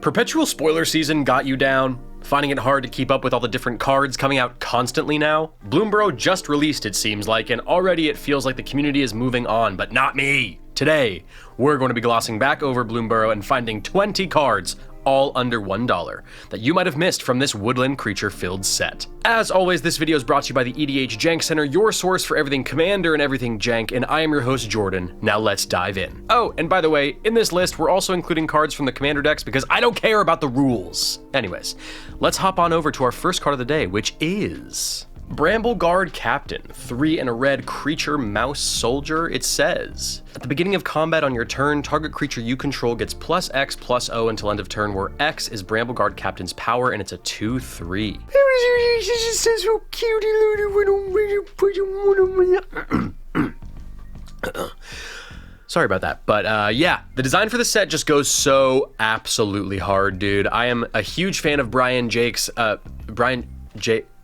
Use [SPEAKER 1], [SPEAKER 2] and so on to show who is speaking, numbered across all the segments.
[SPEAKER 1] Perpetual spoiler season got you down? Finding it hard to keep up with all the different cards coming out constantly now? BLOOMBURROW just released, it seems like, and already it feels like the community is moving on, but not me. Today, we're going to be glossing back over BLOOMBURROW and finding 20 cards, all under $1, that you might have missed from this woodland creature-filled set. As always, this video is brought to you by the EDH Jank Center, your source for everything Commander and everything Jank, and I am your host, Jordan. Now let's dive in. Oh, and by the way, in this list, we're also including cards from the Commander decks because I don't care about the rules. Anyways, let's hop on over to our first card of the day, which is Brambleguard Captain, 3 and a red creature mouse soldier. It says, at the beginning of combat on your turn, target creature you control gets +X/+O until end of turn, where X is Brambleguard Captain's power, and it's a 2/3. Sorry about that, but yeah, the design for the set just goes so absolutely hard, dude. I am a huge fan of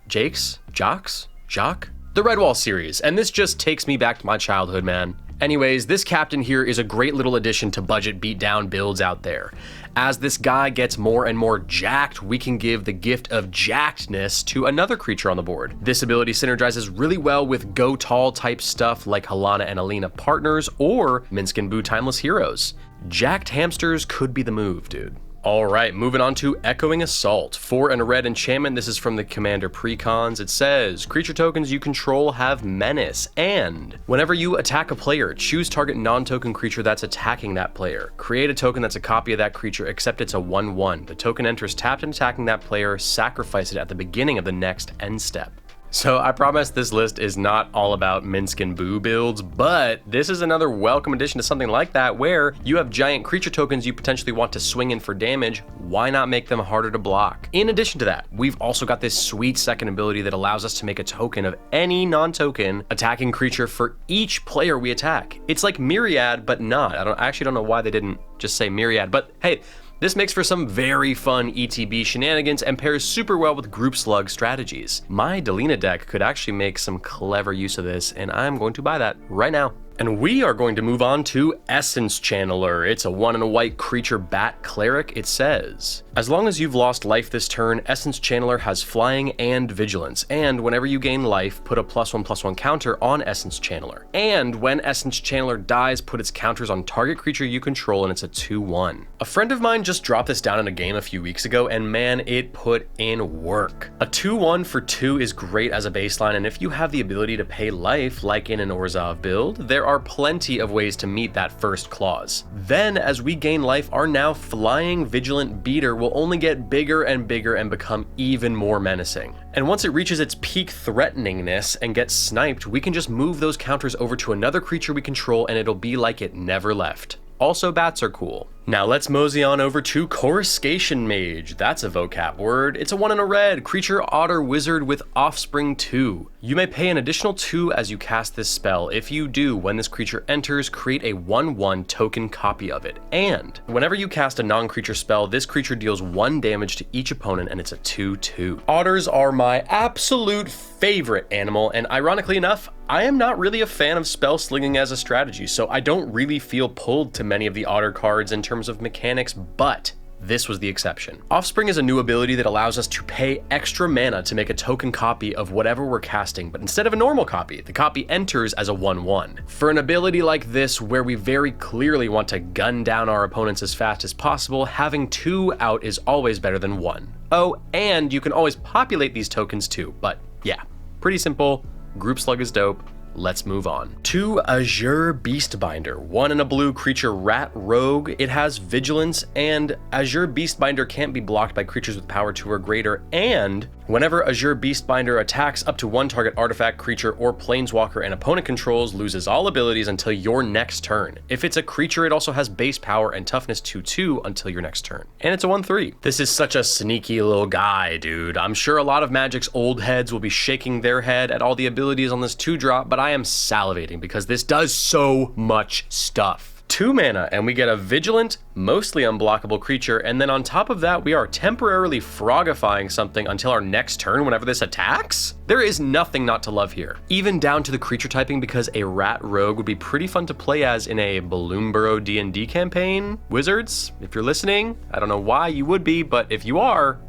[SPEAKER 1] Jacques? The Redwall series, and this just takes me back to my childhood, man. Anyways, this captain here is a great little addition to budget beatdown builds out there. As this guy gets more and more jacked, we can give the gift of jackedness to another creature on the board. This ability synergizes really well with go tall type stuff like Halana and Alina Partners or Minsc and Boo Timeless Heroes. Jacked hamsters could be the move, dude. Alright, moving on to Echoing Assault. 4 and a red enchantment. This is from the Commander Precons. It says, creature tokens you control have menace, and whenever you attack a player, choose target non-token creature that's attacking that player. Create a token that's a copy of that creature, except it's a 1/1. The token enters tapped and attacking that player, sacrifice it at the beginning of the next end step. So I promise this list is not all about Minsc and Boo builds, but this is another welcome addition to something like that where you have giant creature tokens you potentially want to swing in for damage. Why not make them harder to block? In addition to that, we've also got this sweet second ability that allows us to make a token of any non-token attacking creature for each player we attack. It's like Myriad, but not. I actually don't know why they didn't just say Myriad, but hey, this makes for some very fun ETB shenanigans and pairs super well with group slug strategies. My Delina deck could actually make some clever use of this, and I'm going to buy that right now. And we are going to move on to Essence Channeler. It's a 1 and a white creature bat cleric. It says, as long as you've lost life this turn, Essence Channeler has flying and vigilance, and whenever you gain life, put a +1/+1 counter on Essence Channeler. And when Essence Channeler dies, put its counters on target creature you control, and it's a 2/1. A friend of mine just dropped this down in a game a few weeks ago, and man, it put in work. A 2/1 for 2 is great as a baseline, and if you have the ability to pay life, like in an Orzhov build, there are plenty of ways to meet that first clause. Then, as we gain life, our now flying vigilant beater will only get bigger and bigger and become even more menacing. And once it reaches its peak threateningness and gets sniped, we can just move those counters over to another creature we control and it'll be like it never left. Also, bats are cool. Now let's mosey on over to Coruscation Mage. That's a vocab word. It's a 1 and a red creature otter wizard with offspring 2. You may pay an additional 2 as you cast this spell. If you do, when this creature enters, create a 1/1 token copy of it. And whenever you cast a non-creature spell, this creature deals 1 damage to each opponent, and it's a 2/2. Otters are my absolute favorite animal, and ironically enough, I am not really a fan of spell slinging as a strategy, so I don't really feel pulled to many of the otter cards in terms of mechanics, but this was the exception. Offspring is a new ability that allows us to pay extra mana to make a token copy of whatever we're casting, but instead of a normal copy, the copy enters as a 1/1. For an ability like this, where we very clearly want to gun down our opponents as fast as possible, having 2 out is always better than 1. Oh, and you can always populate these tokens too, but yeah, pretty simple. Group slug is dope. Let's move on to Azure Beastbinder, 1 and a blue creature rat rogue. It has vigilance, and Azure Beastbinder can't be blocked by creatures with power 2 or greater, and whenever Azure Beastbinder attacks, up to 1 target artifact, creature, or planeswalker an opponent controls loses all abilities until your next turn. If it's a creature, it also has base power and toughness 2/2 until your next turn. And it's a 1/3. This is such a sneaky little guy, dude. I'm sure a lot of Magic's old heads will be shaking their head at all the abilities on this 2-drop, but I am salivating because this does so much stuff. 2 mana, and we get a vigilant, mostly unblockable creature, and then on top of that, we are temporarily frogifying something until our next turn whenever this attacks? There is nothing not to love here. Even down to the creature typing, because a rat rogue would be pretty fun to play as in a Bloomburrow D&D campaign. Wizards, if you're listening, I don't know why you would be, but if you are,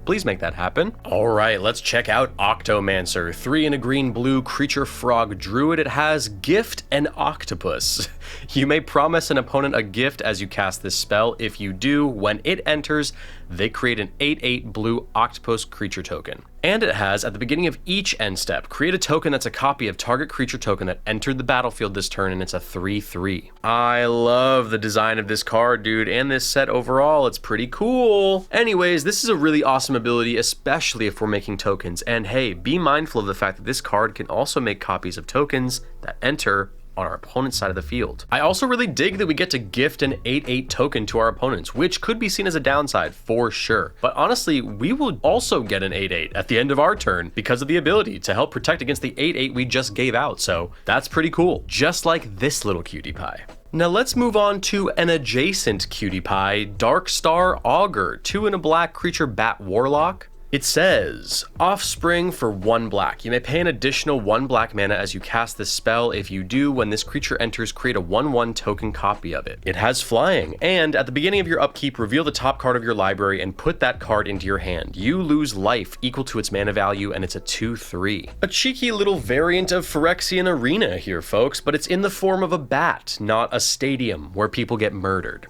[SPEAKER 1] please make that happen. All right, let's check out Octomancer. 3 and a green-blue creature frog druid. It has gift and octopus. You may promise an opponent a gift as you cast this spell. If you do, when it enters, they create an 8/8 blue octopus creature token. And it has, at the beginning of each end step, create a token that's a copy of target creature token that entered the battlefield this turn, and it's a 3/3. I love the design of this card, dude, and this set overall. It's pretty cool. Anyways, this is a really awesome ability, especially if we're making tokens. And hey, be mindful of the fact that this card can also make copies of tokens that enter on our opponent's side of the field. I also really dig that we get to gift an 8/8 token to our opponents, which could be seen as a downside for sure. But honestly, we will also get an 8/8 at the end of our turn because of the ability to help protect against the 8/8 we just gave out. So that's pretty cool, just like this little cutie pie. Now let's move on to an adjacent cutie pie, Darkstar Augur, 2 and a black creature bat warlock. It says, Offspring for 1 black. You may pay an additional 1 black mana as you cast this spell. If you do, when this creature enters, create a 1/1 token copy of it. It has flying, and at the beginning of your upkeep, reveal the top card of your library and put that card into your hand. You lose life equal to its mana value, and it's a 2/3. A cheeky little variant of Phyrexian Arena here, folks, but it's in the form of a bat, not a stadium where people get murdered.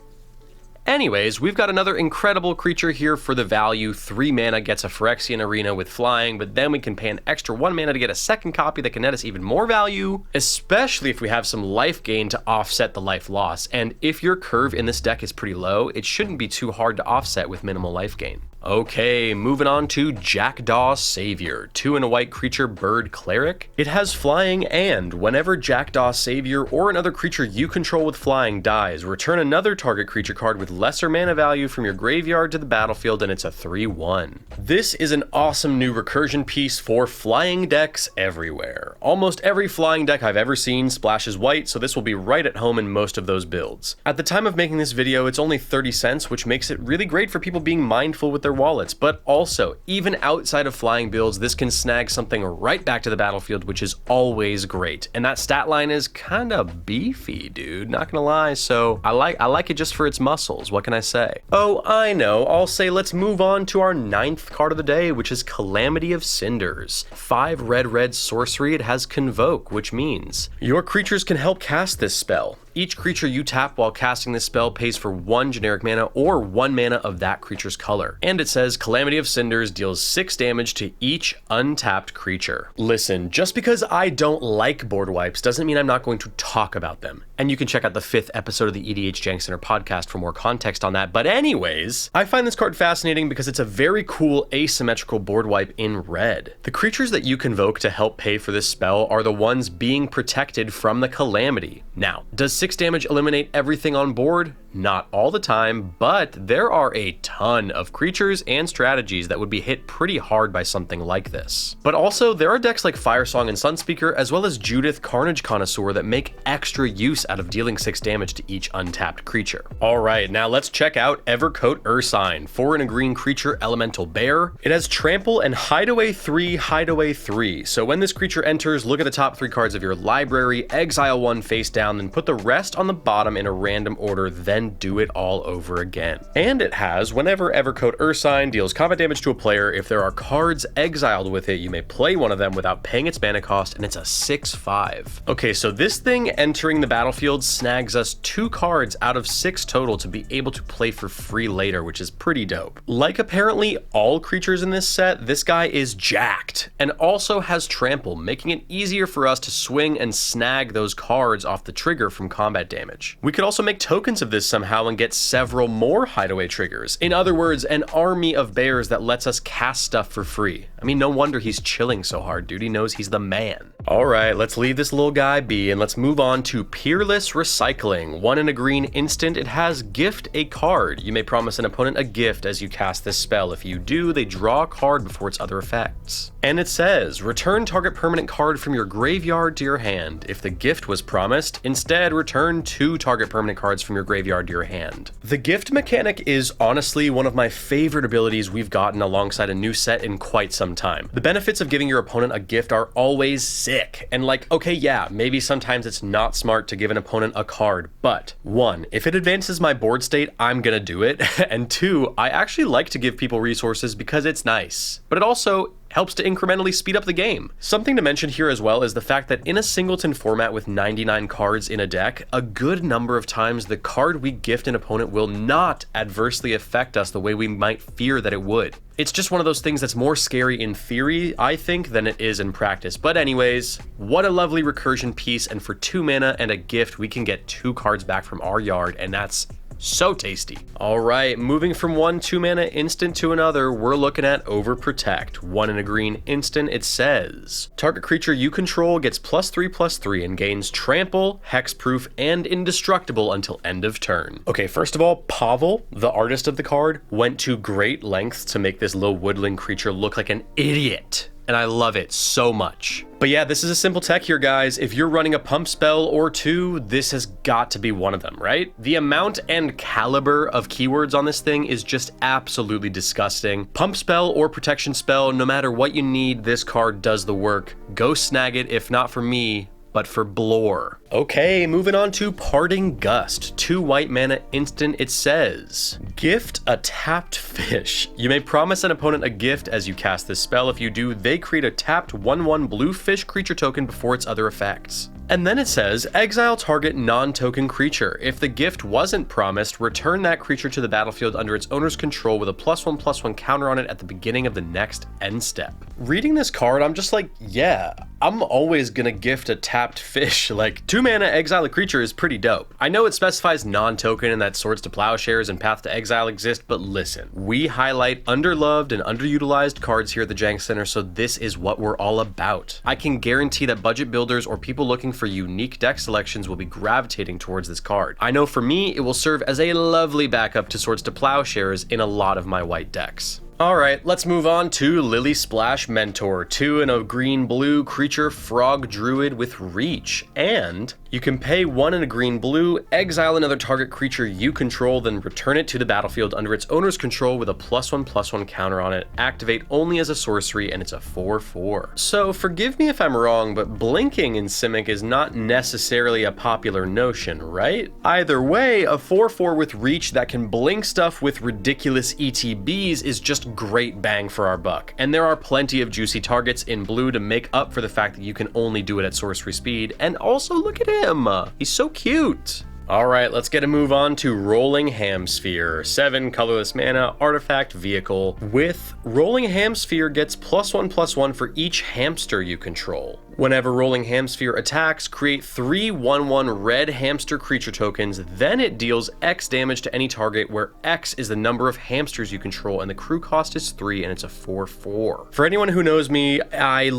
[SPEAKER 1] Anyways, we've got another incredible creature here for the value. 3 mana gets a Phyrexian Arena with flying, but then we can pay an extra 1 mana to get a second copy that can net us even more value, especially if we have some life gain to offset the life loss. And if your curve in this deck is pretty low, it shouldn't be too hard to offset with minimal life gain. Okay, moving on to Jackdaw Savior, 2 and a white creature bird cleric. It has flying, and whenever Jackdaw Savior or another creature you control with flying dies, return another target creature card with lesser mana value from your graveyard to the battlefield, and it's a 3/1. This is an awesome new recursion piece for flying decks everywhere. Almost every flying deck I've ever seen splashes white, so this will be right at home in most of those builds. At the time of making this video, it's only 30 cents, which makes it really great for people being mindful with their wallets, but also, even outside of flying builds, this can snag something right back to the battlefield, which is always great. And that stat line is kinda beefy, dude, not gonna lie, so I like it just for its muscles, what can I say? Oh, I know, I'll say let's move on to our 9th card of the day, which is Calamity of Cinders. 5 red sorcery, it has Convoke, which means your creatures can help cast this spell. Each creature you tap while casting this spell pays for 1 generic mana or 1 mana of that creature's color. And it says Calamity of Cinders deals 6 damage to each untapped creature. Listen, just because I don't like board wipes doesn't mean I'm not going to talk about them. And you can check out the 5th episode of the EDH Jank Center podcast for more context on that. But anyways, I find this card fascinating because it's a very cool asymmetrical board wipe in red. The creatures that you convoke to help pay for this spell are the ones being protected from the Calamity. Now, does 6 damage eliminate everything on board? Not all the time, but there are a ton of creatures and strategies that would be hit pretty hard by something like this. But also, there are decks like Firesong and Sunspeaker, as well as Judith Carnage Connoisseur that make extra use out of dealing 6 damage to each untapped creature. Alright, now let's check out Evercoat Ursine, 4 and a green creature elemental bear. It has Trample and Hideaway 3, Hideaway 3. So when this creature enters, look at the top 3 cards of your library, exile 1 face down, then put the rest on the bottom in a random order, then do it all over again. And it has, whenever Evercoat Ursine deals combat damage to a player, if there are cards exiled with it, you may play one of them without paying its mana cost, and it's a 6/5. Okay, so this thing entering the battlefield snags us 2 cards out of 6 total to be able to play for free later, which is pretty dope. Like apparently all creatures in this set, this guy is jacked, and also has Trample, making it easier for us to swing and snag those cards off the trigger from combat damage. We could also make tokens of this somehow and get several more hideaway triggers. In other words, an army of bears that lets us cast stuff for free. I mean, no wonder he's chilling so hard, dude. He knows he's the man. All right, let's leave this little guy be and let's move on to Peerless Recycling. 1 in a green instant. It has gift a card. You may promise an opponent a gift as you cast this spell. If you do, they draw a card before its other effects. And it says, return target permanent card from your graveyard to your hand. If the gift was promised, instead return 2 target permanent cards from your graveyard to your hand. The gift mechanic is honestly one of my favorite abilities we've gotten alongside a new set in quite some time. The benefits of giving your opponent a gift are always sick. And like, okay, yeah, maybe sometimes it's not smart to give an opponent a card, but 1, if it advances my board state, I'm gonna do it. And 2, I actually like to give people resources because it's nice, but it also helps to incrementally speed up the game. Something to mention here as well is the fact that in a singleton format with 99 cards in a deck, a good number of times the card we gift an opponent will not adversely affect us the way we might fear that it would. It's just one of those things that's more scary in theory, I think, than it is in practice. But anyways, what a lovely recursion piece, and for 2 mana and a gift, we can get 2 cards back from our yard, and that's so tasty. All right, moving from 1 2-mana instant to another, we're looking at Overprotect. 1 in a green instant. It says, target creature you control gets +3/+3 and gains trample, hexproof, and indestructible until end of turn. Okay, first of all, Pavel, the artist of the card, went to great lengths to make this little woodland creature look like an idiot, and I love it so much. But yeah, this is a simple tech here, guys. If you're running a pump spell or 2, this has got to be one of them, right? The amount and caliber of keywords on this thing is just absolutely disgusting. Pump spell or protection spell, no matter what you need, this card does the work. Go snag it, if not for me, but for Blore. Okay, moving on to Parting Gust. 2 white mana instant. It says, gift a tapped fish. You may promise an opponent a gift as you cast this spell. If you do, they create a tapped 1/1 blue fish creature token before its other effects. And then it says, exile target non-token creature. If the gift wasn't promised, return that creature to the battlefield under its owner's control with a +1/+1 counter on it at the beginning of the next end step. Reading this card, I'm just like, yeah, I'm always gonna gift a tapped fish. Like, 2 mana exile a creature is pretty dope. I know it specifies non-token and that Swords to Plowshares and Path to Exile exist, but listen, we highlight underloved and underutilized cards here at the Jank Center, so this is what we're all about. I can guarantee that budget builders or people looking for unique deck selections will be gravitating towards this card. I know for me, it will serve as a lovely backup to Swords to Plowshares in a lot of my white decks. Alright, let's move on to Lilysplash Mentor. 2 in a green-blue creature frog druid with reach. And you can pay 1 in a green-blue, exile another target creature you control, then return it to the battlefield under its owner's control with a +1/+1 counter on it. Activate only as a sorcery, and it's a 4/4. So forgive me if I'm wrong, but blinking in Simic is not necessarily a popular notion, right? Either way, a 4/4 with reach that can blink stuff with ridiculous ETBs is just great bang for our buck. And there are plenty of juicy targets in blue to make up for the fact that you can only do it at sorcery speed. And also look at him, he's so cute. Alright, let's get a move on to Rolling Hamsphere. 7 colorless mana, artifact, vehicle. With Rolling Hamsphere gets +1/+1 for each hamster you control. Whenever Rolling Hamsphere attacks, create 3 1/1 red hamster creature tokens, then it deals X damage to any target where X is the number of hamsters you control and the crew cost is 3 and it's a 4/4. For anyone who knows me, I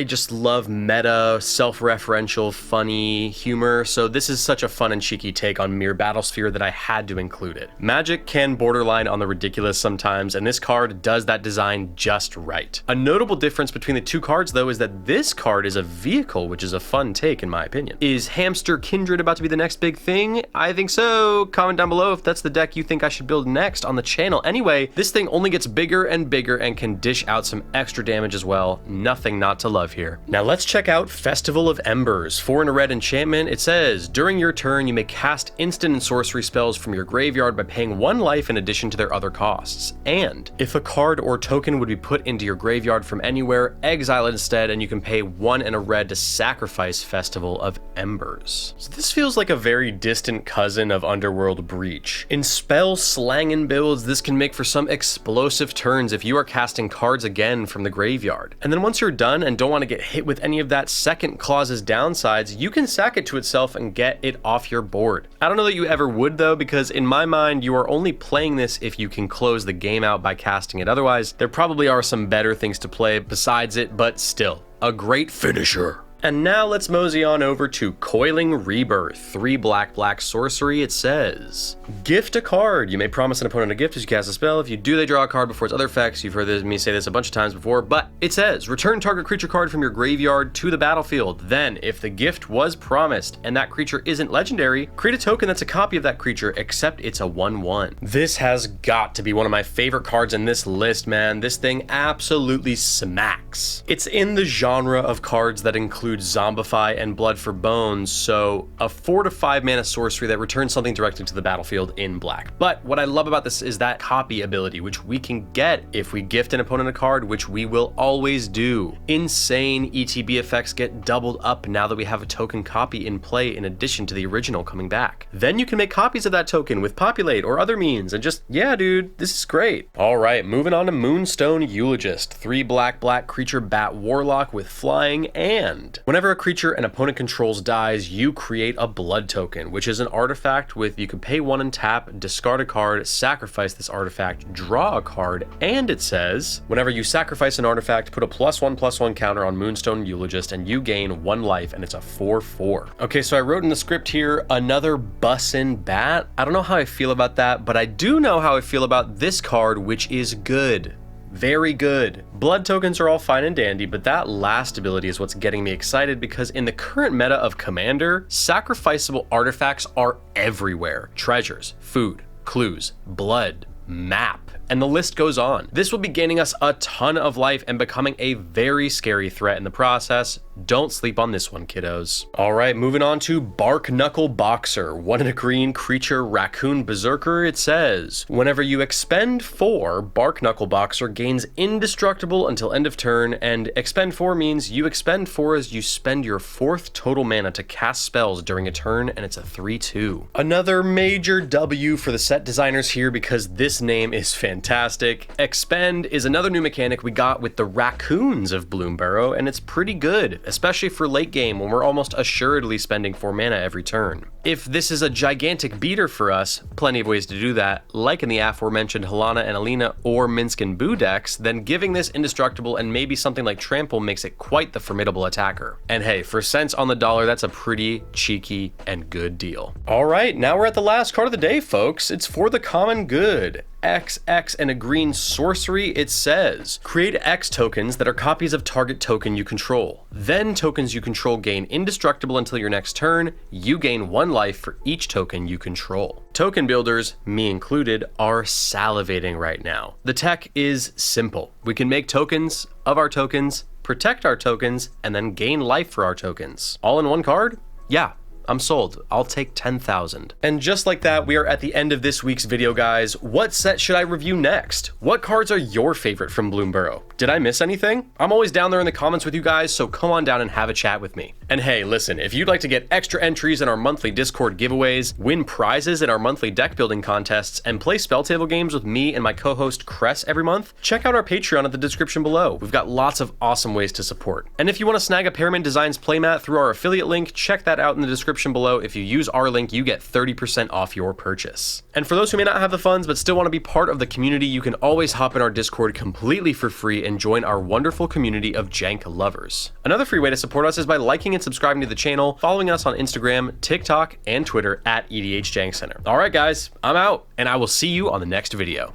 [SPEAKER 1] just love meta, self-referential, funny humor, so this is such a fun and cheeky take on Mere Battlesphere that I had to include it. Magic can borderline on the ridiculous sometimes, and this card does that design just right. A notable difference between the 2 cards though is that this card is a vehicle, which is a fun take in my opinion. Is Hamster Kindred about to be the next big thing? I think so. Comment down below if that's the deck you think I should build next on the channel. Anyway, this thing only gets bigger and bigger and can dish out some extra damage as well. Nothing not to love here. Now let's check out Festival of Embers. 4 in a red enchantment. It says, during your turn you may cast instant and sorcery spells from your graveyard by paying 1 life in addition to their other costs. And if a card or token would be put into your graveyard from anywhere, exile it instead and you can pay 1 1 and a red to sacrifice Festival of Embers. So this feels like a very distant cousin of Underworld Breach. In spell slangin' builds, this can make for some explosive turns if you are casting cards again from the graveyard. And then once you're done and don't want to get hit with any of that second clause's downsides, you can sack it to itself and get it off your board. I don't know that you ever would though, because in my mind, you are only playing this if you can close the game out by casting it. Otherwise, there probably are some better things to play besides it, but still, a great finisher. And now let's mosey on over to Coiling Rebirth. 3 black sorcery. It says, gift a card. You may promise an opponent a gift as you cast a spell. If you do, they draw a card before its other effects. You've heard me say this a bunch of times before, but it says, return target creature card from your graveyard to the battlefield. Then, if the gift was promised and that creature isn't legendary, create a token that's a copy of that creature, except it's a 1/1. This has got to be one of my favorite cards in this list, man. This thing absolutely smacks. It's in the genre of cards that include Zombify and Blood for Bones, so a 4 to 5 mana sorcery that returns something directly to the battlefield in black. But what I love about this is that copy ability, which we can get if we gift an opponent a card, which we will always do. Insane ETB effects get doubled up now that we have a token copy in play in addition to the original coming back. Then you can make copies of that token with Populate or other means, and just, yeah dude, this is great. Alright, moving on to Moonstone Eulogist. 3 black creature bat warlock with flying, and whenever a creature an opponent controls dies, you create a blood token, which is an artifact with, you can pay 1 and tap, discard a card, sacrifice this artifact, draw a card, and it says, whenever you sacrifice an artifact, put a +1/+1 counter on Moonstone Eulogist and you gain 1 life, and it's a 4/4. Okay, so I wrote in the script here, another bussin' bat. I don't know how I feel about that, but I do know how I feel about this card, which is good. Very good. Blood tokens are all fine and dandy, but that last ability is what's getting me excited, because in the current meta of Commander, sacrificable artifacts are everywhere. Treasures, food, clues, blood, map, and the list goes on. This will be gaining us a ton of life and becoming a very scary threat in the process. Don't sleep on this one, kiddos. All right, moving on to Bark-knuckle Boxer. 1 and a green creature raccoon berserker. It says, whenever you expend 4, Bark-knuckle Boxer gains indestructible until end of turn, and expend 4 means you expend 4 as you spend your 4th total mana to cast spells during a turn, and it's a 3/2. Another major W for the set designers here, because this name is fantastic. Expend is another new mechanic we got with the raccoons of Bloomburrow, and it's pretty good, especially for late game when we're almost assuredly spending 4 mana every turn. If this is a gigantic beater for us, plenty of ways to do that, like in the aforementioned Halana and Alina or Minsk and Boo decks, then giving this indestructible and maybe something like Trample makes it quite the formidable attacker. And hey, for cents on the dollar, that's a pretty cheeky and good deal. All right, now we're at the last card of the day, folks. It's for the common good. XX and a green sorcery. It says, create X tokens that are copies of target token you control. Then tokens you control gain indestructible until your next turn. You gain 1 life for each token you control. Token builders, me included, are salivating right now. The tech is simple. We can make tokens of our tokens, protect our tokens, and then gain life for our tokens. All in one card? Yeah. I'm sold. I'll take 10,000. And just like that, we are at the end of this week's video, guys. What set should I review next? What cards are your favorite from Bloomburrow? Did I miss anything? I'm always down there in the comments with you guys, so come on down and have a chat with me. And hey, listen, if you'd like to get extra entries in our monthly Discord giveaways, win prizes in our monthly deck building contests, and play spell table games with me and my co-host Cress every month, check out our Patreon at the description below. We've got lots of awesome ways to support. And if you want to snag a Pyramid Designs playmat through our affiliate link, check that out in the description below. If you use our link, you get 30% off your purchase. And for those who may not have the funds but still want to be part of the community, you can always hop in our Discord completely for free and join our wonderful community of jank lovers. Another free way to support us is by liking and subscribing to the channel, following us on Instagram, TikTok, and Twitter at EDH Jank Center. All right, guys, I'm out, and I will see you on the next video.